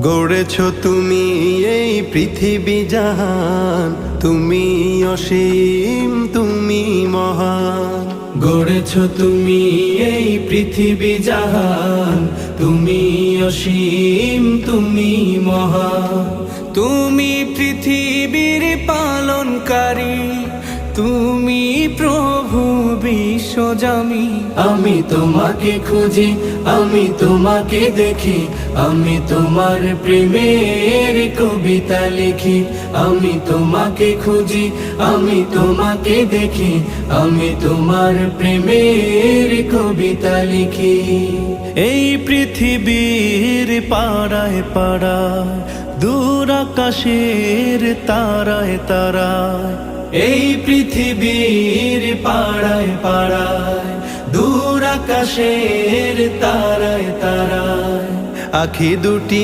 গড়েছ তুমি এই পৃথিবী জাহান, তুমি অসীম তুমি মহান। গড়েছ তুমি এই পৃথিবী জাহান, তুমি অসীম তুমি মহান। তুমি পৃথিবীর পালনকারী, তুমি প্রভু বিশ্বজামি। আমি তোমাকে খুঁজি, আমি তোমাকে দেখি, আমি তোমার প্রেমের কবিতা লিখি। আমি তোমাকে খুঁজি, আমি তোমাকে দেখি, আমি তোমার প্রেমের কবিতা লিখি। এই পৃথিবীর পাড়ায় পাড়ায়, দূর আকাশের তারায় তারায়, এই পৃথিবীর পাড়ায় পাড়ায়, দূর আকাশের তারায় তারায়, আখি দুটি